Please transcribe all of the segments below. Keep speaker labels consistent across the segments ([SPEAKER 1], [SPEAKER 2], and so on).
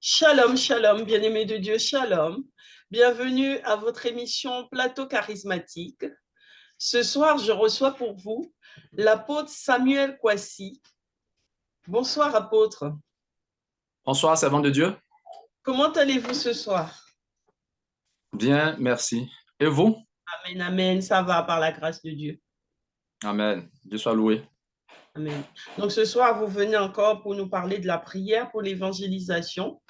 [SPEAKER 1] Shalom, shalom, bien-aimés de Dieu, shalom. Bienvenue à votre émission Plateau charismatique. Ce soir, je reçois pour vous l'apôtre Samuel Kwasi. Bonsoir, apôtre.
[SPEAKER 2] Bonsoir, servant de Dieu.
[SPEAKER 1] Comment allez-vous ce soir?
[SPEAKER 2] Bien, merci. Et vous?
[SPEAKER 1] Amen, amen, ça va par la grâce de Dieu.
[SPEAKER 2] Amen. Dieu soit loué.
[SPEAKER 1] Amen. Donc ce soir, vous venez encore pour nous parler de la prière pour l'évangélisation.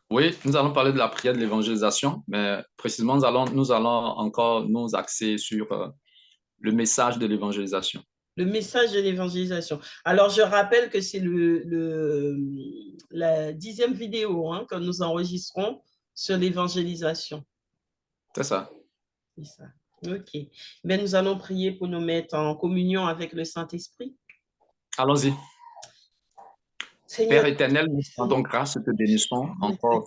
[SPEAKER 2] Oui, nous allons parler de la prière de l'évangélisation, mais précisément, nous allons encore nous axer sur le message de l'évangélisation.
[SPEAKER 1] Le message de l'évangélisation. Alors, je rappelle que c'est la 10e vidéo que nous enregistrons sur l'évangélisation.
[SPEAKER 2] C'est ça.
[SPEAKER 1] C'est ça. OK. Mais nous allons prier pour nous mettre en communion avec le Saint-Esprit.
[SPEAKER 2] Allons-y.
[SPEAKER 1] Seigneur,
[SPEAKER 2] Père éternel, nous te rendons grâce et te bénissons encore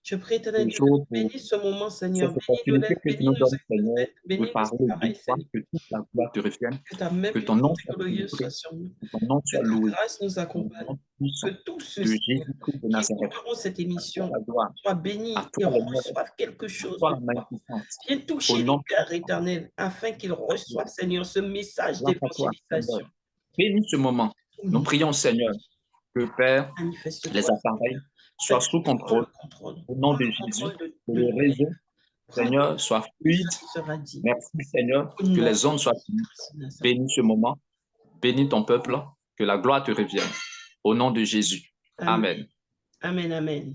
[SPEAKER 1] je prie, éternel Dieu,
[SPEAKER 2] toujours
[SPEAKER 1] que tu bénisses ce moment, Seigneur.
[SPEAKER 2] cette
[SPEAKER 1] Bénis
[SPEAKER 2] opportunité
[SPEAKER 1] nos
[SPEAKER 2] que tu
[SPEAKER 1] bénis
[SPEAKER 2] nous
[SPEAKER 1] nos
[SPEAKER 2] donnes, Seigneur,
[SPEAKER 1] interprètes,
[SPEAKER 2] de
[SPEAKER 1] bénis
[SPEAKER 2] parler
[SPEAKER 1] nos
[SPEAKER 2] de
[SPEAKER 1] appareils,
[SPEAKER 2] toi,
[SPEAKER 1] Seigneur.
[SPEAKER 2] que toute la gloire te revienne,
[SPEAKER 1] Que ta
[SPEAKER 2] que ton nom
[SPEAKER 1] merveilleuse et
[SPEAKER 2] soit
[SPEAKER 1] glorieuse soit
[SPEAKER 2] célébré,
[SPEAKER 1] sur nous.
[SPEAKER 2] que ton nom
[SPEAKER 1] Que
[SPEAKER 2] soit
[SPEAKER 1] ta
[SPEAKER 2] loué,
[SPEAKER 1] grâce nous
[SPEAKER 2] dans le
[SPEAKER 1] accompagne.
[SPEAKER 2] nom
[SPEAKER 1] Que
[SPEAKER 2] puissant
[SPEAKER 1] tous
[SPEAKER 2] de
[SPEAKER 1] ceux-ci
[SPEAKER 2] Jésus-Christ de
[SPEAKER 1] qui
[SPEAKER 2] Nazareth.
[SPEAKER 1] écouteront cette
[SPEAKER 2] À toi
[SPEAKER 1] émission
[SPEAKER 2] la gloire,
[SPEAKER 1] soient
[SPEAKER 2] à
[SPEAKER 1] bénis et
[SPEAKER 2] toi l'honneur,
[SPEAKER 1] reçoivent quelque
[SPEAKER 2] à
[SPEAKER 1] chose
[SPEAKER 2] toi
[SPEAKER 1] de
[SPEAKER 2] la
[SPEAKER 1] toi.
[SPEAKER 2] magnificence.
[SPEAKER 1] Viens
[SPEAKER 2] Au
[SPEAKER 1] toucher les
[SPEAKER 2] nom
[SPEAKER 1] cœurs éternels afin qu'ils
[SPEAKER 2] de
[SPEAKER 1] reçoivent, Seigneur, ce message
[SPEAKER 2] grâce à toi, Seigneur.
[SPEAKER 1] d'évangélisation.
[SPEAKER 2] Bénis ce moment. Nous prions, Seigneur, que Père, les
[SPEAKER 1] Manifeste-toi,
[SPEAKER 2] appareils soient
[SPEAKER 1] Seigneur.
[SPEAKER 2] sous
[SPEAKER 1] Prends
[SPEAKER 2] contrôle.
[SPEAKER 1] le contrôle.
[SPEAKER 2] Au nom
[SPEAKER 1] Prends
[SPEAKER 2] de
[SPEAKER 1] le
[SPEAKER 2] Jésus,
[SPEAKER 1] contrôle de
[SPEAKER 2] que le
[SPEAKER 1] nos vies.
[SPEAKER 2] réseau,
[SPEAKER 1] Prends le
[SPEAKER 2] Seigneur, soit
[SPEAKER 1] contrôle de
[SPEAKER 2] fluide.
[SPEAKER 1] ce qui sera dit.
[SPEAKER 2] Merci, Seigneur,
[SPEAKER 1] Au
[SPEAKER 2] que
[SPEAKER 1] nom
[SPEAKER 2] les hommes
[SPEAKER 1] de
[SPEAKER 2] soient unis.
[SPEAKER 1] Jésus-Christ de Nazareth.
[SPEAKER 2] Bénis ce moment. Bénis ton peuple. Que la gloire te revienne. Au nom de Jésus. Amen.
[SPEAKER 1] Amen, amen.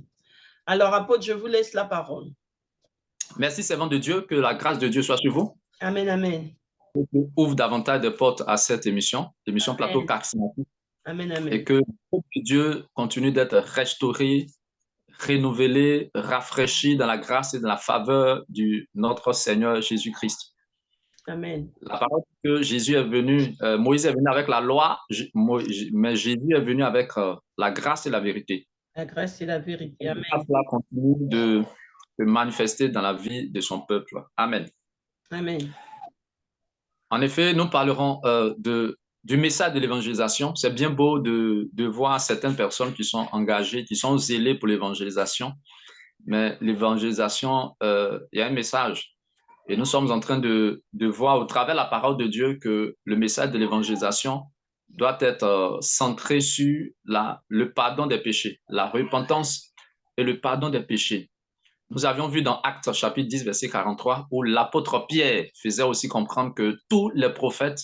[SPEAKER 1] Alors, apôtre, je vous laisse la parole.
[SPEAKER 2] Merci, servant de Dieu. Que la grâce de Dieu soit sur vous.
[SPEAKER 1] Amen, amen.
[SPEAKER 2] Ouvre davantage de portes à cette émission Plateau charismatique.
[SPEAKER 1] Amen, amen.
[SPEAKER 2] Et que Dieu continue d'être restauré, renouvelé, rafraîchi dans la grâce et dans la faveur de notre Seigneur Jésus-Christ.
[SPEAKER 1] Amen.
[SPEAKER 2] La parole que Jésus est venu, Moïse est venu avec la loi, mais Jésus est venu avec la grâce et la vérité.
[SPEAKER 1] La grâce et la vérité. Amen.
[SPEAKER 2] La grâce continue de manifester dans la vie de son peuple. Amen.
[SPEAKER 1] Amen.
[SPEAKER 2] En effet, nous parlerons du message de l'évangélisation. C'est bien beau de voir certaines personnes qui sont engagées, qui sont zélées pour l'évangélisation. Mais l'évangélisation, il y a un message. Et nous sommes en train de voir au travers de la parole de Dieu que le message de l'évangélisation doit être centré sur le pardon des péchés, la repentance et le pardon des péchés. Nous avions vu dans Actes chapitre 10, verset 43, où l'apôtre Pierre faisait aussi comprendre que tous les prophètes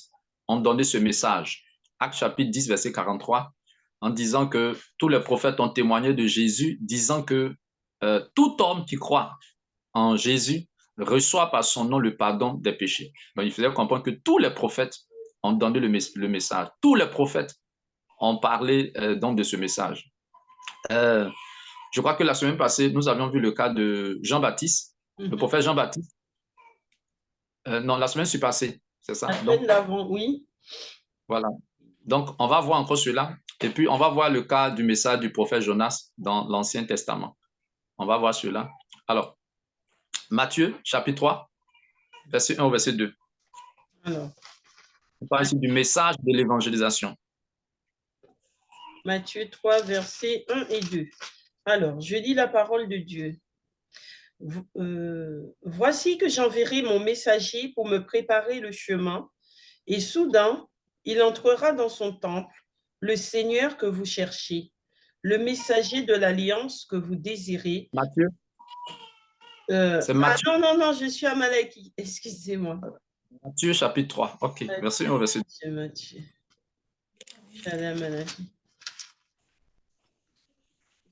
[SPEAKER 2] ont donné ce message. Actes chapitre 10, verset 43, en disant que tous les prophètes ont témoigné de Jésus, disant que tout homme qui croit en Jésus reçoit par son nom le pardon des péchés. Donc, il faisait comprendre que tous les prophètes ont donné le message. Tous les prophètes ont parlé donc de ce message. Je crois que la semaine passée, nous avions vu le cas de Jean-Baptiste, le prophète Jean-Baptiste. Non, la semaine passée, c'est ça?
[SPEAKER 1] La semaine d'avant, oui.
[SPEAKER 2] Voilà. Donc, on va voir encore cela. Et puis, on va voir le cas du message du prophète Jonas dans l'Ancien Testament. On va voir cela. Alors, Matthieu, chapitre 3, verset 1 au verset 2.
[SPEAKER 1] Alors,
[SPEAKER 2] On parle ici du message de l'évangélisation.
[SPEAKER 1] Matthieu 3, versets 1 et 2. Alors, je lis la parole de Dieu. Voici que j'enverrai mon messager pour me préparer le chemin, et soudain, il entrera dans son temple, le Seigneur que vous cherchez, le messager de l'alliance que vous désirez.
[SPEAKER 2] Matthieu. C'est Matthieu.
[SPEAKER 1] Non, je suis à Malachie, excusez-moi.
[SPEAKER 2] Matthieu chapitre 3, ok, verset 1 au verset 2.
[SPEAKER 1] Matthieu. Je suis allée à Malachie.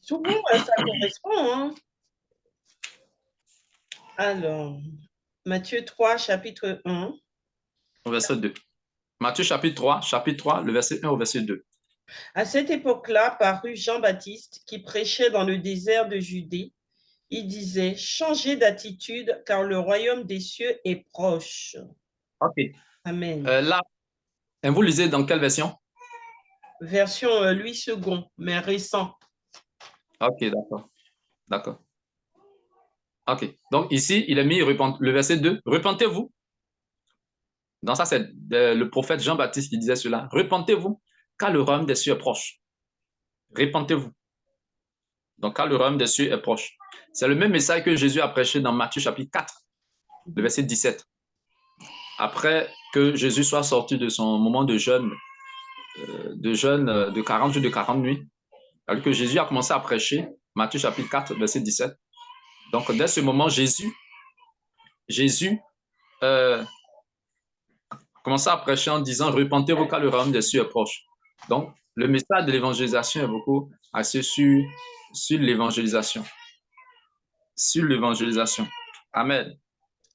[SPEAKER 1] Souvent, ça correspond, hein. Alors, Matthieu 3, chapitre 1.
[SPEAKER 2] Au verset 2. Matthieu chapitre 3, le verset 1 au verset 2.
[SPEAKER 1] À cette époque-là, parut Jean-Baptiste qui prêchait dans le désert de Judée. Il disait, changez d'attitude car le royaume des cieux est proche.
[SPEAKER 2] Ok.
[SPEAKER 1] Amen.
[SPEAKER 2] Là, vous lisez dans quelle version?
[SPEAKER 1] Version Louis II, mais récent.
[SPEAKER 2] Ok, d'accord. D'accord. Ok. Donc ici, il a mis le verset 2. Repentez-vous. Dans ça, c'est le prophète Jean-Baptiste qui disait cela. Repentez-vous, car le royaume des cieux est proche. Repentez-vous. Donc, car le royaume des cieux est proche. C'est le même message que Jésus a prêché dans Matthieu chapitre 4, le verset 17. Après que Jésus soit sorti de son moment de jeûne de 40 jours, de 40 nuits, alors que Jésus a commencé à prêcher, Matthieu chapitre 4, verset 17. Donc, dès ce moment, Jésus commençait à prêcher en disant « Repentez-vous car le royaume des cieux est proche ». Donc, le message de l'évangélisation est beaucoup axé sur l'évangélisation. Sur l'évangélisation. Amen.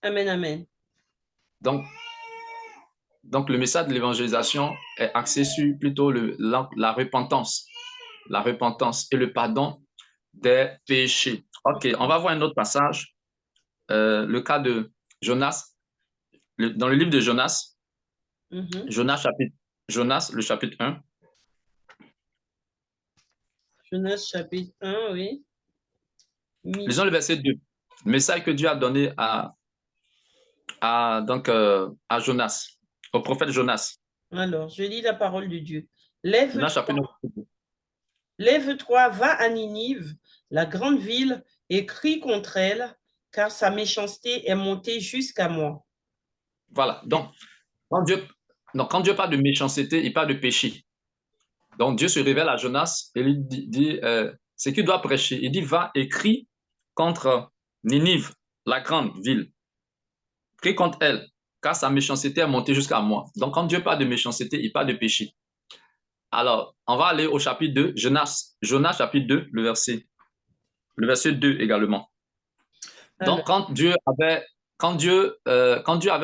[SPEAKER 1] Amen, amen.
[SPEAKER 2] Donc, le message de l'évangélisation est axé sur plutôt la repentance et le pardon des péchés. OK, on va voir un autre passage, le cas de Jonas. Dans le livre de Jonas, Jonas, le chapitre 1.
[SPEAKER 1] Jonas, chapitre 1, oui.
[SPEAKER 2] Lisons le verset 2. Le message que Dieu a donné à Jonas, au prophète Jonas.
[SPEAKER 1] Alors, je lis la parole de Dieu. Lève-toi, va à Ninive, la grande ville, et crie contre elle, car sa méchanceté est montée jusqu'à moi.
[SPEAKER 2] Voilà. Donc, quand Dieu parle de méchanceté, il parle de péché. Donc, Dieu se révèle à Jonas et lui dit ce qu'il doit prêcher. Il dit, va et crie contre Ninive, la grande ville. Crie contre elle, car sa méchanceté est montée jusqu'à moi. Donc, quand Dieu parle de méchanceté, il parle de péché. Alors, on va aller au chapitre 2, Jonas chapitre 2, le verset 2 également. Donc, quand Dieu avait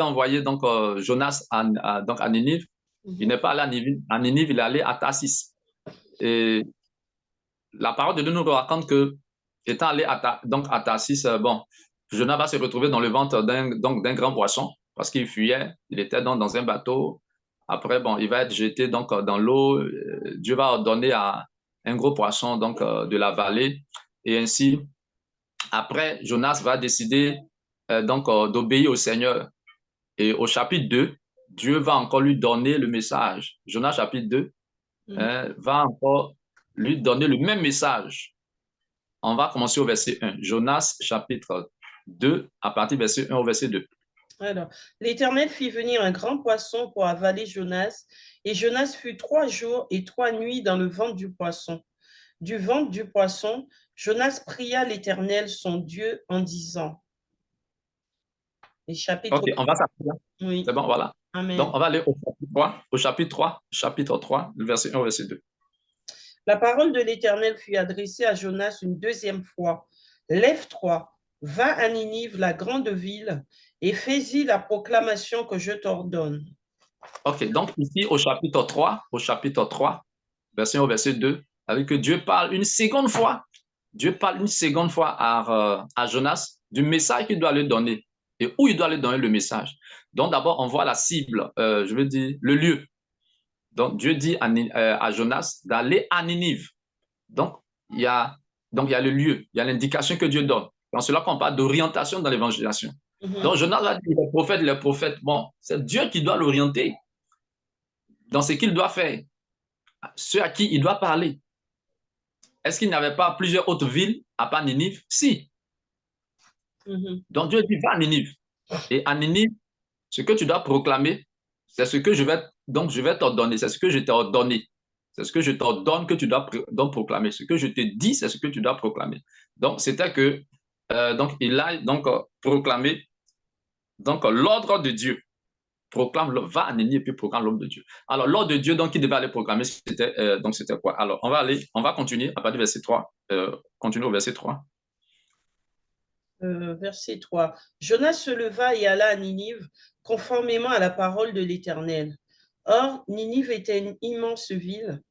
[SPEAKER 2] envoyé donc, Jonas à Ninive, il n'est pas allé à Ninive, il est allé à Tarsis. Et la parole de Dieu nous raconte que, étant allé à Tarsis, Jonas va se retrouver dans le ventre d'un grand poisson parce qu'il fuyait, il était dans un bateau. Après, il va être jeté donc, dans l'eau. Dieu va ordonner à un gros poisson donc, de la vallée. Et ainsi, après, Jonas va décider d'obéir au Seigneur. Et au chapitre 2, Dieu va encore lui donner le message. Jonas chapitre 2 va encore lui donner le même message. On va commencer au verset 1. Jonas chapitre 2, à partir du verset 1 au verset 2.
[SPEAKER 1] Alors, l'Éternel fit venir un grand poisson pour avaler Jonas, et Jonas fut 3 jours et 3 nuits dans le ventre du poisson. Du ventre du poisson, Jonas pria l'Éternel, son Dieu, en disant.
[SPEAKER 2] Ok, on va s'appuyer.
[SPEAKER 1] Oui.
[SPEAKER 2] C'est bon, voilà.
[SPEAKER 1] Amen.
[SPEAKER 2] Donc, on va aller au chapitre 3, le verset 1 au verset 2.
[SPEAKER 1] La parole de l'Éternel fut adressée à Jonas une deuxième fois. Lève-toi, va à Ninive, la grande ville, et fais-y la proclamation que je t'ordonne. Ok,
[SPEAKER 2] donc ici au chapitre 3, verset 1 au verset 2, avec que Dieu parle une seconde fois. Dieu parle une seconde fois à Jonas du message qu'il doit lui donner et où il doit lui donner le message. Donc d'abord, on voit la cible, je veux dire le lieu. Donc Dieu dit à Jonas d'aller à Ninive. Donc il y a le lieu, il y a l'indication que Dieu donne. Dans cela qu'on parle d'orientation dans l'évangélisation. Donc Jonas a dit les prophètes, bon, c'est Dieu qui doit l'orienter dans ce qu'il doit faire, ceux à qui il doit parler. Est-ce qu'il n'y avait pas plusieurs autres villes à part Ninive? Si. Donc Dieu dit, va à Ninive. Et à Ninive, ce que tu dois proclamer, c'est ce que je vais t'ordonner, c'est ce que je t'ai ordonné. C'est ce que je t'ordonne que tu dois donc proclamer. Ce que je te dis, c'est ce que tu dois proclamer. Donc, c'était que, il a donc proclamé l'ordre de Dieu. Proclame, va à Ninive et puis proclame l'ordre de Dieu. Alors, l'ordre de Dieu, donc, il devait aller proclamer, c'était quoi? Alors, on va continuer à partir du verset 3. Continuer au verset 3.
[SPEAKER 1] Verset 3. Jonas se leva et alla à Ninive, conformément à la parole de l'Éternel. Or, Ninive était une immense ville.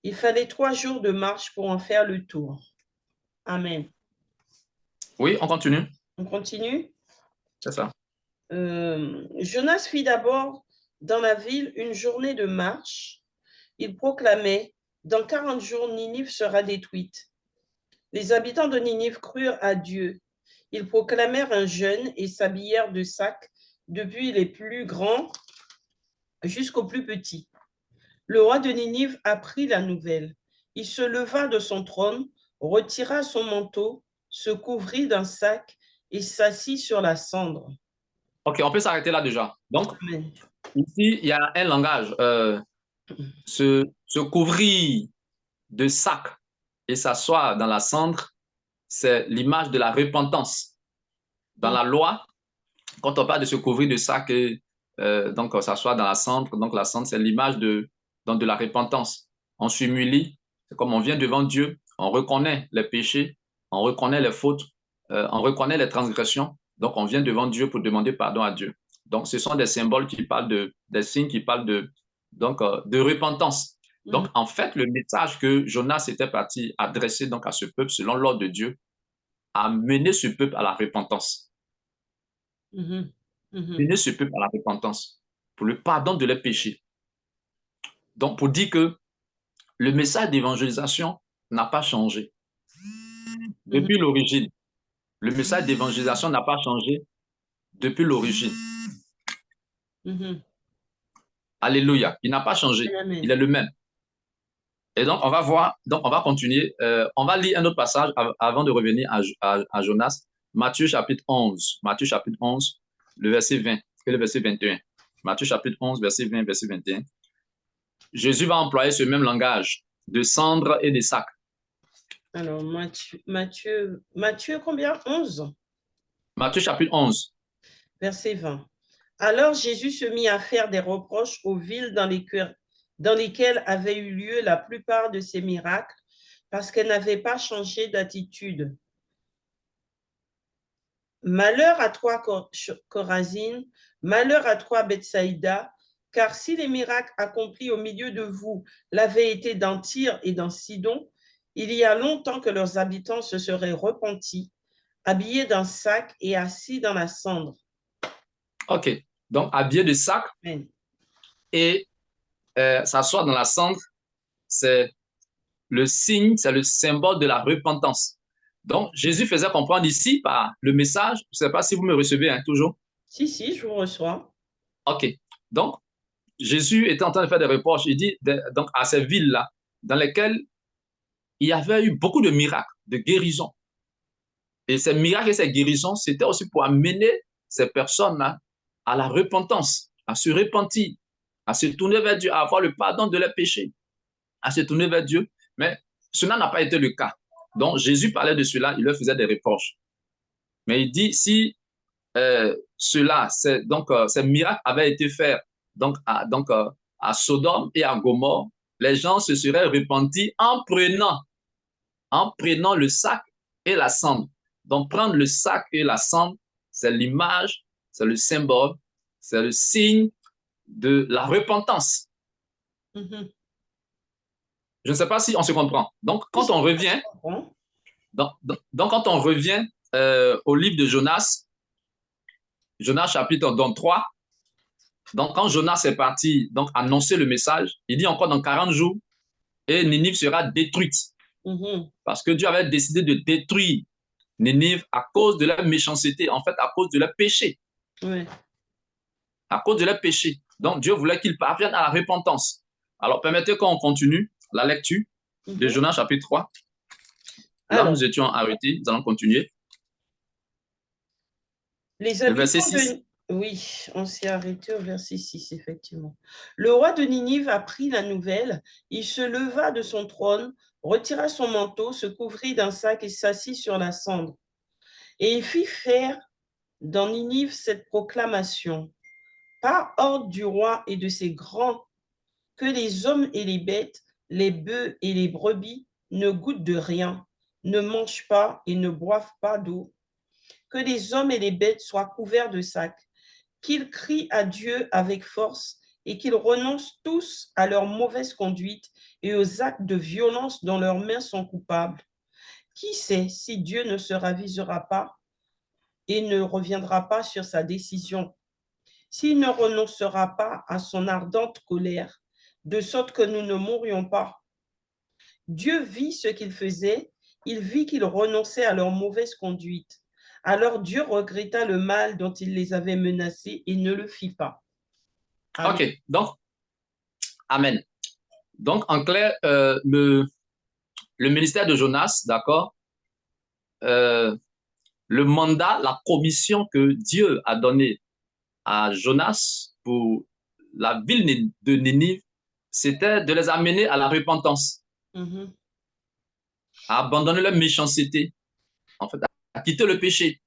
[SPEAKER 1] Il fallait 3 jours de marche pour en faire le tour. Amen.
[SPEAKER 2] Oui, on continue.
[SPEAKER 1] On continue?
[SPEAKER 2] C'est ça.
[SPEAKER 1] Jonas fit d'abord dans la ville une journée de marche. Il proclamait, dans 40 jours, Ninive sera détruite. Les habitants de Ninive crurent à Dieu. Ils proclamèrent un jeûne et s'habillèrent de sacs, depuis les plus grands jusqu'aux plus petits. Le roi de Ninive apprit la nouvelle. Il se leva de son trône, retira son manteau, se couvrit d'un sac et s'assit sur la cendre.
[SPEAKER 2] OK, on peut s'arrêter là déjà. Donc,
[SPEAKER 1] Amen.
[SPEAKER 2] ici, il y a un langage. Se couvrir de sac et s'asseoir dans la cendre, c'est l'image de la repentance. Dans la loi, quand on parle de se couvrir de sac et donc s'asseoir dans la cendre, donc la cendre, c'est l'image donc de la repentance. On s'humilie, c'est comme on vient devant Dieu, on reconnaît les péchés, on reconnaît les fautes, on reconnaît les transgressions, donc on vient devant Dieu pour demander pardon à Dieu. Donc ce sont des symboles qui parlent des signes qui parlent de repentance. Donc en fait, le message que Jonas était parti adresser donc à ce peuple selon l'ordre de Dieu a mené ce peuple à la repentance. Mener ce peuple à la repentance pour le pardon de leurs péchés. Donc, pour dire que le message d'évangélisation n'a pas changé. Depuis l'origine, le message d'évangélisation n'a pas changé depuis l'origine. Alléluia. Il n'a pas changé. Il est le même. Et donc, on va voir, donc on va continuer. On va lire un autre passage avant de revenir à Jonas. Matthieu chapitre 11. Matthieu chapitre 11, le verset 20 et le verset 21. Matthieu chapitre 11, verset 20, verset 21. Jésus va employer ce même langage de cendre et de sac.
[SPEAKER 1] Alors, Matthieu combien? 11?
[SPEAKER 2] Matthieu chapitre 11.
[SPEAKER 1] Verset 20. Alors Jésus se mit à faire des reproches aux villes dans lesquelles avaient eu lieu la plupart de ses miracles, parce qu'elles n'avaient pas changé d'attitude. Malheur à toi, Chorazine, malheur à toi, Bethsaïda, car si les miracles accomplis au milieu de vous l'avaient été dans Tyr et dans Sidon, il y a longtemps que leurs habitants se seraient repentis, habillés d'un sac et assis dans la cendre.
[SPEAKER 2] OK. Donc, habillés de sac et s'asseoir dans la cendre, c'est le signe, c'est le symbole de la repentance. Donc, Jésus faisait comprendre ici par le message, je ne sais pas si vous me recevez toujours.
[SPEAKER 1] Si, je vous reçois.
[SPEAKER 2] OK. Donc, Jésus était en train de faire des reproches. Il dit donc à ces villes-là, dans lesquelles il y avait eu beaucoup de miracles, de guérisons. Et ces miracles et ces guérisons, c'était aussi pour amener ces personnes-là à la repentance, à se repentir, à se tourner vers Dieu, à avoir le pardon de leurs péchés, à se tourner vers Dieu. Mais cela n'a pas été le cas. Donc, Jésus parlait de cela, il leur faisait des reproches. Mais il dit, si ces miracles avaient été faits à Sodome et à Gomorrhe, les gens se seraient repentis en prenant le sac et la cendre. Donc, prendre le sac et la cendre, c'est l'image, c'est le symbole, c'est le signe de la repentance. Je ne sais pas si on se comprend. Donc, quand on revient, quand on revient au livre de Jonas, Jonas chapitre 3, donc quand Jonas est parti donc annoncer le message, il dit encore dans 40 jours, et Ninive sera détruite. Parce que Dieu avait décidé de détruire Ninive à cause de leur méchanceté, en fait, à cause de leur péché.
[SPEAKER 1] Oui.
[SPEAKER 2] À cause de leur péché. Donc, Dieu voulait qu'ils parviennent à la repentance. Alors, permettez qu'on continue la lecture de Jonas chapitre 3. Là, nous étions arrêtés, nous allons continuer.
[SPEAKER 1] Le verset 6. Oui, on s'est arrêté au verset 6, effectivement. Le roi de Ninive apprit la nouvelle, il se leva de son trône, retira son manteau, se couvrit d'un sac et s'assit sur la cendre. Et il fit faire dans Ninive cette proclamation. Par ordre du roi et de ses grands, que les hommes et les bêtes, les bœufs et les brebis ne goûtent de rien, ne mangent pas et ne boivent pas d'eau. Que les hommes et les bêtes soient couverts de sacs, qu'ils crient à Dieu avec force et qu'ils renoncent tous à leur mauvaise conduite et aux actes de violence dont leurs mains sont coupables. Qui sait si Dieu ne se ravisera pas et ne reviendra pas sur sa décision, s'il ne renoncera pas à son ardente colère, de sorte que nous ne mourions pas. Dieu vit ce qu'ils faisaient, il vit qu'ils renonçaient à leur mauvaise conduite. Alors Dieu regretta le mal dont il les avait menacés et ne le fit pas.
[SPEAKER 2] Amen. OK, donc, Amen. Donc, en clair, le le ministère de Jonas, d'accord, le mandat, la commission que Dieu a donnée à Jonas pour la ville de Ninive, c'était de les amener à la repentance, à abandonner leur méchanceté, en fait, à quitter le péché.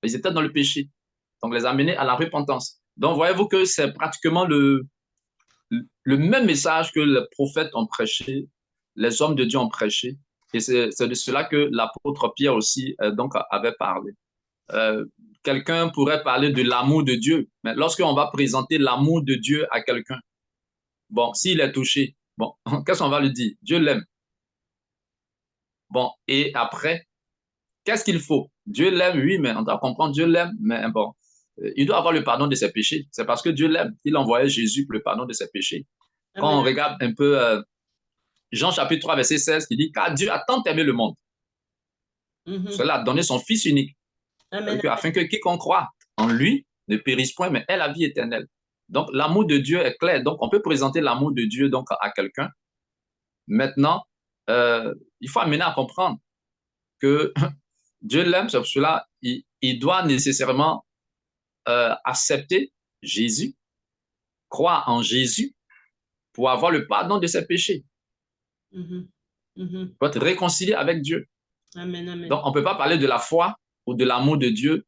[SPEAKER 2] Ils étaient dans le péché. Donc, les amener à la repentance. Donc, voyez-vous que c'est pratiquement le même message que les prophètes ont prêché, les hommes de Dieu ont prêché. Et c'est de cela que l'apôtre Pierre aussi donc, avait parlé. Quelqu'un pourrait parler de l'amour de Dieu, mais lorsqu'on va présenter l'amour de Dieu à quelqu'un, bon, s'il est touché, bon, qu'est-ce qu'on va lui dire? Dieu l'aime. Bon, et après, qu'est-ce qu'il faut? Dieu l'aime, oui, mais on doit comprendre, Dieu l'aime, mais bon, il doit avoir le pardon de ses péchés. C'est parce que Dieu l'aime qu'il envoyait Jésus pour le pardon de ses péchés. Quand
[SPEAKER 1] Amen.
[SPEAKER 2] on regarde un peu Jean chapitre 3, verset 16, qui dit, car Dieu a tant aimé le monde, cela a donné son Fils unique,
[SPEAKER 1] Amen.
[SPEAKER 2] afin que quiconque croit en lui ne périsse point, mais ait la vie éternelle. Donc, l'amour de Dieu est clair. Donc, on peut présenter l'amour de Dieu donc, à quelqu'un. Maintenant, il faut amener à comprendre que Dieu l'aime, c'est pour cela il doit nécessairement accepter Jésus, croire en Jésus pour avoir le pardon de ses péchés, pour être réconcilié avec Dieu.
[SPEAKER 1] Amen, amen.
[SPEAKER 2] Donc, on ne peut pas parler de la foi ou de l'amour de Dieu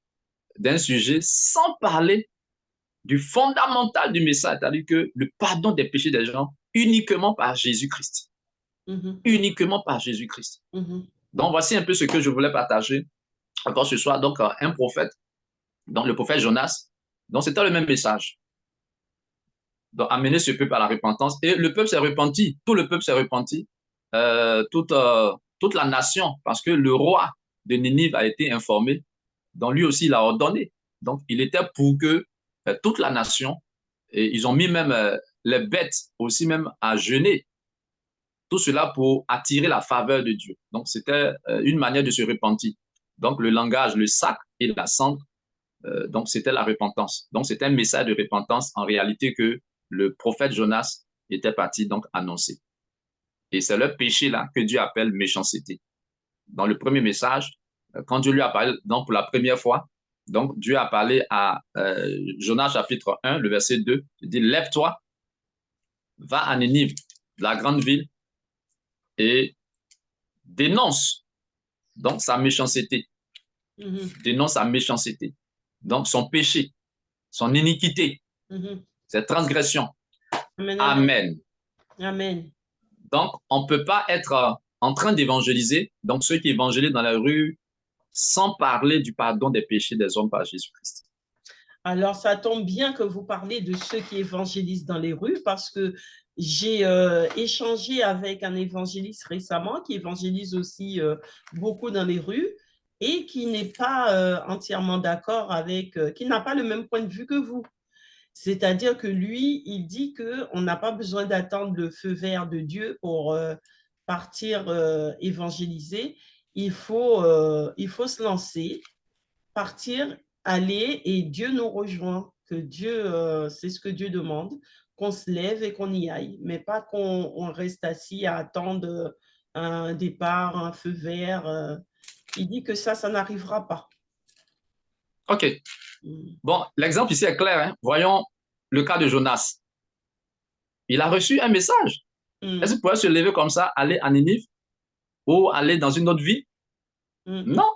[SPEAKER 2] d'un sujet sans parler du fondamental du message, c'est-à-dire que le pardon des péchés des gens uniquement par Jésus-Christ. Uniquement par Jésus-Christ. Donc, voici un peu ce que je voulais partager encore ce soir. Donc, un prophète, donc le prophète Jonas, donc c'était le même message. Donc, amener ce peuple à la repentance. Et le peuple s'est repenti, tout le peuple s'est repenti, toute la nation, parce que le roi de Ninive a été informé, donc lui aussi, il a ordonné. Donc, il était pour que toute la nation, et ils ont mis même les bêtes aussi même à jeûner. Tout cela pour attirer la faveur de Dieu. Donc, c'était une manière de se repentir. Donc, le langage, le sac et la cendre, donc c'était la repentance. Donc, c'était un message de repentance en réalité que le prophète Jonas était parti donc annoncer. Et c'est le péché là que Dieu appelle méchanceté. Dans le premier message, quand Dieu lui a parlé donc pour la première fois, donc Dieu a parlé à Jonas chapitre 1, le verset 2, il dit, lève-toi, va à Ninive, la grande ville, et dénonce donc sa méchanceté. Dénonce sa méchanceté. Donc son péché, son iniquité, ses transgressions.
[SPEAKER 1] Amen.
[SPEAKER 2] Amen.
[SPEAKER 1] Amen.
[SPEAKER 2] Donc, on ne peut pas être en train d'évangéliser, donc ceux qui évangélisent dans la rue, sans parler du pardon des péchés des hommes par Jésus-Christ.
[SPEAKER 1] Alors, ça tombe bien que vous parlez de ceux qui évangélisent dans les rues parce que j'ai échangé avec un évangéliste récemment qui évangélise aussi beaucoup dans les rues et qui n'est pas entièrement d'accord avec, qui n'a pas le même point de vue que vous. C'est-à-dire que lui, il dit qu'on n'a pas besoin d'attendre le feu vert de Dieu pour partir évangéliser. Il faut se lancer, partir, aller et Dieu nous rejoint. Que Dieu, c'est ce que Dieu demande, qu'on se lève et qu'on y aille, mais pas qu'on reste assis à attendre un départ, un feu vert. Il dit que ça n'arrivera pas.
[SPEAKER 2] OK. Bon, l'exemple ici est clair. Hein? Voyons le cas de Jonas. Il a reçu un message. Est-ce qu'il pourrait se lever comme ça, aller à Ninive ou aller dans une autre vie? Non.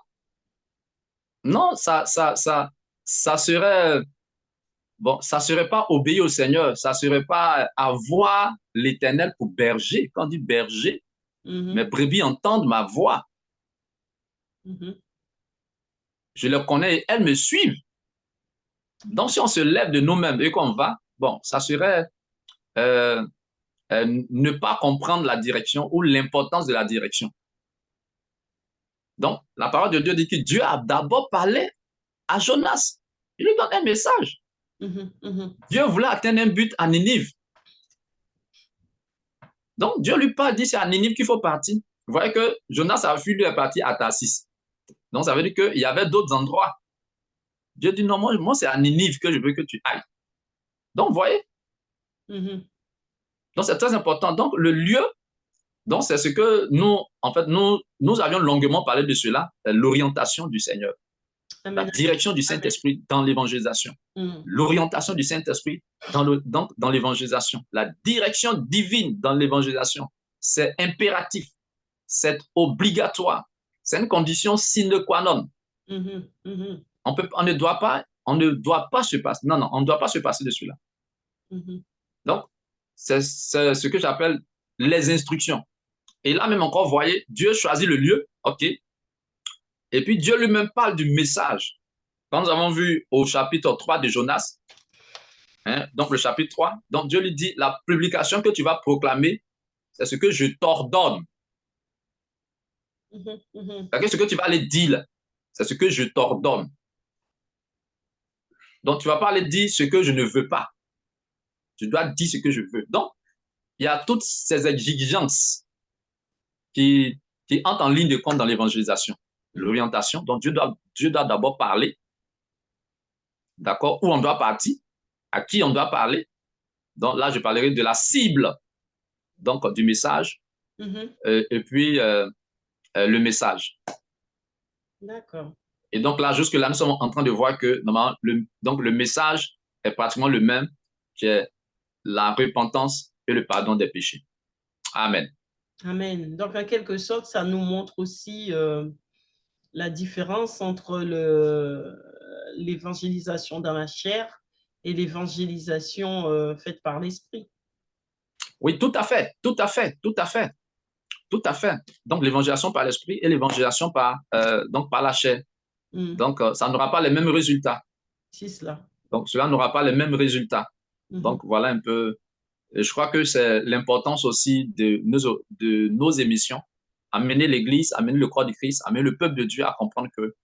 [SPEAKER 2] Non, ça serait, bon, ça serait pas obéir au Seigneur, ça serait pas avoir l'Éternel pour berger. Quand on dit berger, mes brebis entendent ma voix. Je les connais et elles me suivent. Donc, si on se lève de nous-mêmes et qu'on va, bon, ça serait ne pas comprendre la direction ou l'importance de la direction. Donc, la parole de Dieu dit que Dieu a d'abord parlé à Jonas. Il lui donne un message. Dieu voulait atteindre un but à Ninive. Donc, Dieu lui parle, dit c'est à Ninive qu'il faut partir. Vous voyez que Jonas a fui, lui est parti à Tarsis. Donc, ça veut dire qu'il y avait d'autres endroits. Dieu dit non, moi c'est à Ninive que je veux que tu ailles. Donc, vous voyez? Donc, c'est très important. Donc, le lieu Donc, c'est ce que nous, en fait, nous avions longuement parlé de cela, l'orientation du Seigneur, la
[SPEAKER 1] Amen.
[SPEAKER 2] direction du
[SPEAKER 1] Amen.
[SPEAKER 2] Saint-Esprit dans l'évangélisation, l'orientation du Saint-Esprit dans l'évangélisation, la direction divine dans l'évangélisation. C'est impératif, c'est obligatoire, c'est une condition sine qua non. On ne doit pas se passer, non, on ne doit pas se passer de cela. Donc, c'est ce que j'appelle les instructions. Et là même encore, vous voyez, Dieu choisit le lieu, ok. Et puis Dieu lui-même parle du message. Quand nous avons vu au chapitre 3 de Jonas, hein, donc le chapitre 3, donc Dieu lui dit, la publication que tu vas proclamer, c'est ce que je t'ordonne. Ce que tu vas aller dire, c'est ce que je t'ordonne. Donc tu ne vas pas aller dire ce que je ne veux pas. Tu dois dire ce que je veux. Donc, il y a toutes ces exigences qui entrent en ligne de compte dans l'évangélisation, l'orientation. Donc, Dieu doit d'abord parler, d'accord, où on doit partir, à qui on doit parler. Donc là, je parlerai de la cible, donc du message, et puis le message.
[SPEAKER 1] D'accord.
[SPEAKER 2] Et donc là, jusque-là, nous sommes en train de voir que normalement, le message est pratiquement le même, qui est la repentance et le pardon des péchés. Amen.
[SPEAKER 1] Amen. Donc, en quelque sorte, ça nous montre aussi la différence entre l'évangélisation dans la chair et l'évangélisation faite par l'esprit.
[SPEAKER 2] Oui, tout à fait, tout à fait, tout à fait, tout à fait. Donc, l'évangélisation par l'esprit et l'évangélisation par la chair. Donc, ça n'aura pas les mêmes résultats.
[SPEAKER 1] C'est cela.
[SPEAKER 2] Donc, cela n'aura pas les mêmes résultats. Donc, voilà un peu. Et je crois que c'est l'importance aussi de nos émissions. Amener l'Église, amener le corps du Christ, amener le peuple de Dieu à comprendre que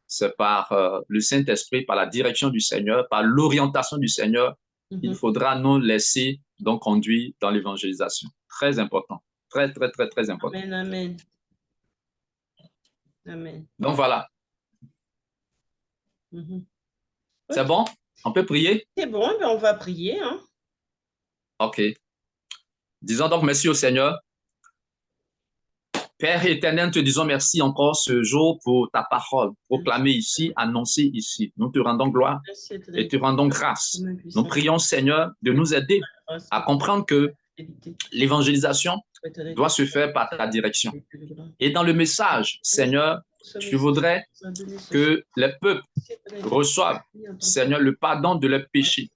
[SPEAKER 2] c'est par le Saint-Esprit, par la direction du Seigneur, par l'orientation du Seigneur, il faudra nous laisser donc conduire dans l'évangélisation. Très important. Très, très, très, très important.
[SPEAKER 1] Amen, amen. Amen.
[SPEAKER 2] Donc, voilà. C'est bon? On peut prier?
[SPEAKER 1] C'est bon, ben on va prier. Hein?
[SPEAKER 2] OK. Disons donc merci au Seigneur. Père éternel, nous te disons merci encore ce jour pour ta parole, proclamée ici, annoncée ici. Nous te rendons gloire et te rendons grâce. Nous prions, Seigneur, de nous aider à comprendre que l'évangélisation doit se faire par ta direction. Et dans le message, Seigneur, je voudrais que les peuples reçoivent, Seigneur, le pardon de leurs péchés.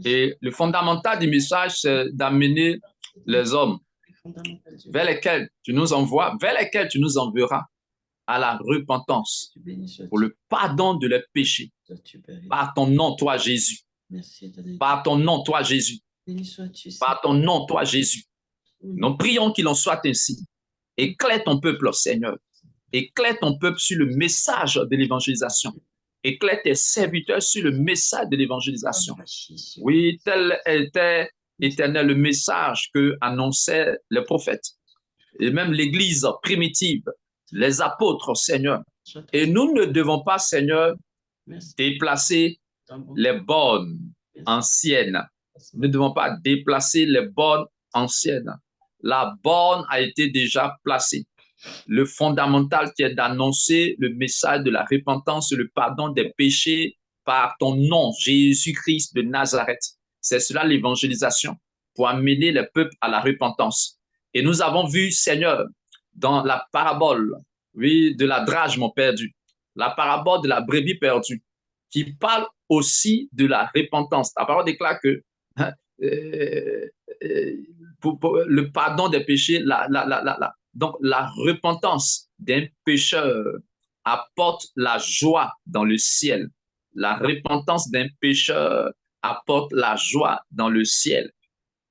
[SPEAKER 2] Et le fondamental du message, c'est d'amener les hommes vers lesquels tu nous envoies, vers lesquels tu nous enverras à la repentance pour le pardon de leurs péchés. Par ton nom, toi, Jésus. Par ton nom, toi, Jésus. Par ton nom, toi, Jésus. Nous prions qu'il en soit ainsi. Éclaire ton peuple, Seigneur. Éclaire ton peuple sur le message de l'évangélisation. Éclaire tes serviteurs sur le message de l'évangélisation. Oui, tel était, Éternel, le message que annonçaient les prophètes et même l'Église primitive, les apôtres, Seigneur. Et nous ne devons pas, Seigneur, déplacer les bornes anciennes. Nous ne devons pas déplacer les bornes anciennes. La borne a été déjà placée. Le fondamental qui est d'annoncer le message de la repentance, le pardon des péchés par ton nom, Jésus-Christ de Nazareth. C'est cela l'évangélisation, pour amener le peuple à la repentance. Et nous avons vu, Seigneur, dans la parabole, oui, de la drachme perdue, la parabole de la brebis perdue, qui parle aussi de la repentance. La parole déclare que pour le pardon des péchés, donc la repentance d'un pécheur apporte la joie dans le ciel. La repentance d'un pécheur apporte la joie dans le ciel.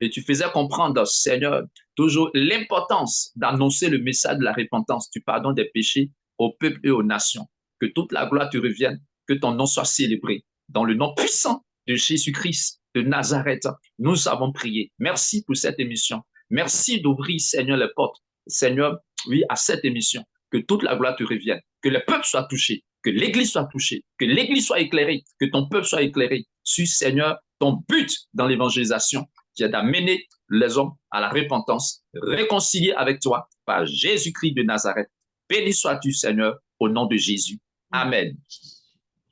[SPEAKER 2] Et tu faisais comprendre, Seigneur, toujours l'importance d'annoncer le message de la repentance, du pardon des péchés au peuple et aux nations. Que toute la gloire te revienne, que ton nom soit célébré. Dans le nom puissant de Jésus-Christ de Nazareth, nous avons prié. Merci pour cette émission. Merci d'ouvrir, Seigneur, les portes, Seigneur, oui, à cette émission. Que toute la gloire te revienne, que le peuple soit touché, que l'Église soit touchée, que l'Église soit éclairée, que ton peuple soit éclairé sur, Seigneur, ton but dans l'évangélisation, qui est d'amener les hommes à la repentance, réconciliés avec toi par Jésus-Christ de Nazareth. Béni sois-tu, Seigneur, au nom de Jésus. Amen.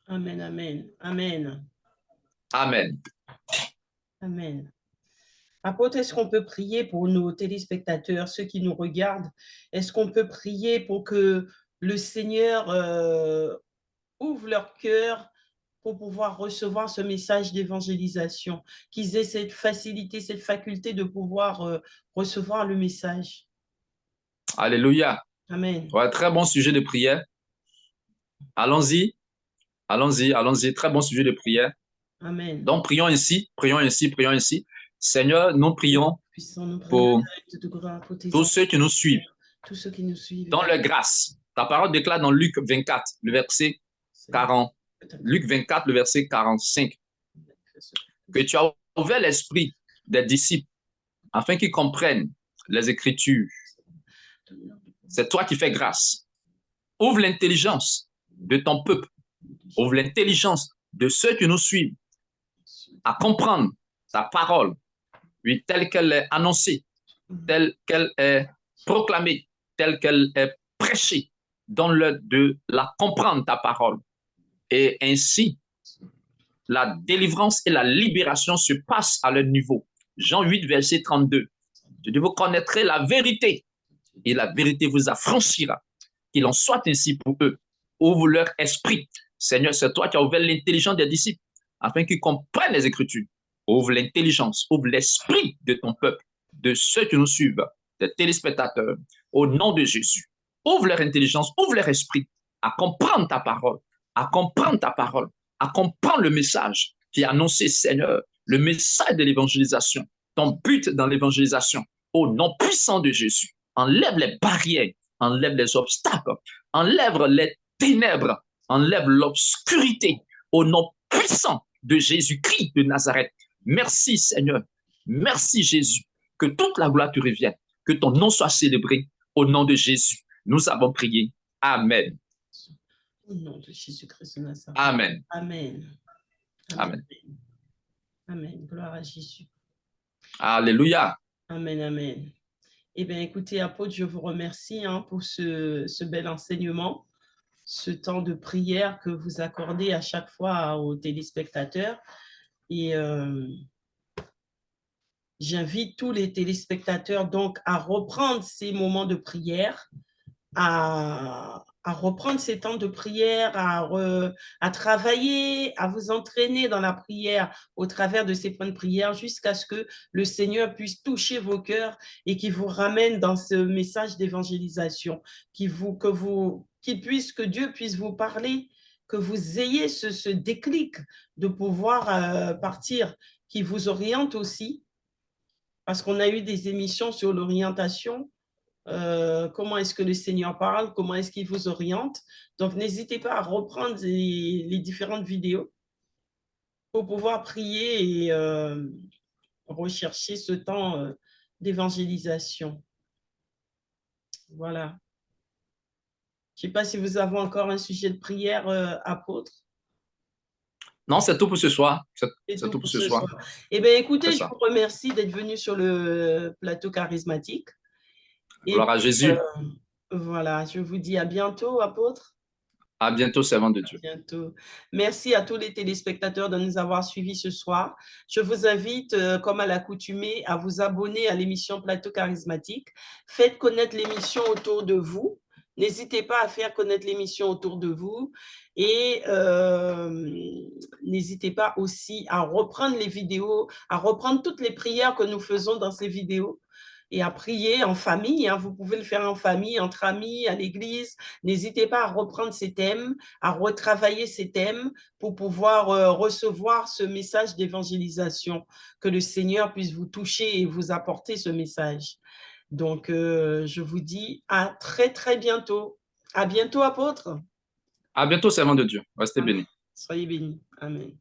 [SPEAKER 1] Amen, amen, amen.
[SPEAKER 2] Amen.
[SPEAKER 1] Amen. Apôtre, est-ce qu'on peut prier pour nos téléspectateurs, ceux qui nous regardent? Est-ce qu'on peut prier pour que le Seigneur ouvre leur cœur pour pouvoir recevoir ce message d'évangélisation, qu'ils aient cette facilité, cette faculté de pouvoir recevoir le message?
[SPEAKER 2] Alléluia.
[SPEAKER 1] Amen.
[SPEAKER 2] Ouais, très bon sujet de prière. Allons-y, allons-y, allons-y. Très bon sujet de prière.
[SPEAKER 1] Amen.
[SPEAKER 2] Donc, prions ainsi, prions ainsi, prions ainsi. Seigneur, nous prions pour tous ceux qui nous suivent
[SPEAKER 1] tous ceux qui nous suivent
[SPEAKER 2] dans leur grâce. Ta parole déclare dans Luc 24, le verset 40, Luc 24, le verset 45, que tu as ouvert l'esprit des disciples afin qu'ils comprennent les Écritures. C'est toi qui fais grâce. Ouvre l'intelligence de ton peuple. Ouvre l'intelligence de ceux qui nous suivent à comprendre ta parole, oui, telle qu'elle est annoncée, telle qu'elle est proclamée, telle qu'elle est prêchée. Donne-leur de la comprendre, ta parole. Et ainsi, la délivrance et la libération se passent à leur niveau. Jean 8, verset 32. Je dis, vous connaîtrez la vérité et la vérité vous affranchira. Qu'il en soit ainsi pour eux. Ouvre leur esprit. Seigneur, c'est toi qui as ouvert l'intelligence des disciples afin qu'ils comprennent les Écritures. Ouvre l'intelligence, ouvre l'esprit de ton peuple, de ceux qui nous suivent, des téléspectateurs, au nom de Jésus. Ouvre leur intelligence, ouvre leur esprit à comprendre ta parole, à comprendre ta parole, à comprendre le message qui est annoncé, Seigneur, le message de l'évangélisation, ton but dans l'évangélisation, au nom puissant de Jésus. Enlève les barrières, enlève les obstacles, enlève les ténèbres, enlève l'obscurité, au nom puissant de Jésus-Christ de Nazareth. Merci Seigneur, merci Jésus, que toute la gloire te revienne, que ton nom soit célébré au nom de Jésus. Nous avons prié. Amen.
[SPEAKER 1] Au nom de Jésus-Christ de Nazareth.
[SPEAKER 2] Amen.
[SPEAKER 1] Amen.
[SPEAKER 2] Amen.
[SPEAKER 1] Amen. Gloire à Jésus.
[SPEAKER 2] Alléluia.
[SPEAKER 1] Amen, amen. Eh bien, écoutez, apôtre, je vous remercie pour ce bel enseignement, ce temps de prière que vous accordez à chaque fois aux téléspectateurs. Et j'invite tous les téléspectateurs donc à reprendre ces moments de prière, à reprendre ces temps de prière, à travailler, à vous entraîner dans la prière au travers de ces points de prière jusqu'à ce que le Seigneur puisse toucher vos cœurs et qu'il vous ramène dans ce message d'évangélisation, que Dieu puisse vous parler, que vous ayez ce déclic de pouvoir partir, qui vous oriente aussi, parce qu'on a eu des émissions sur l'orientation. Comment est-ce que le Seigneur parle, comment est-ce qu'il vous oriente. Donc, n'hésitez pas à reprendre les différentes vidéos pour pouvoir prier et rechercher ce temps d'évangélisation. Voilà. Je ne sais pas si vous avez encore un sujet de prière, apôtre.
[SPEAKER 2] Non, c'est tout pour ce soir. C'est tout pour ce soir.
[SPEAKER 1] Eh bien, écoutez, je vous remercie d'être venu sur le plateau charismatique.
[SPEAKER 2] Gloire à Jésus.
[SPEAKER 1] Voilà, je vous dis à bientôt, apôtre.
[SPEAKER 2] À bientôt, servant de Dieu.
[SPEAKER 1] À bientôt. Merci à tous les téléspectateurs de nous avoir suivis ce soir. Je vous invite, comme à l'accoutumée, à vous abonner à l'émission Plateau Charismatique. Faites connaître l'émission autour de vous. N'hésitez pas à faire connaître l'émission autour de vous et n'hésitez pas aussi à reprendre les vidéos, à reprendre toutes les prières que nous faisons dans ces vidéos et à prier en famille. Vous pouvez le faire en famille, entre amis, à l'église. N'hésitez pas à reprendre ces thèmes, à retravailler ces thèmes pour pouvoir recevoir ce message d'évangélisation, que le Seigneur puisse vous toucher et vous apporter ce message. Donc, je vous dis à très, très bientôt. À bientôt, apôtre.
[SPEAKER 2] À bientôt, servant de Dieu. Restez bénis.
[SPEAKER 1] Soyez bénis. Amen.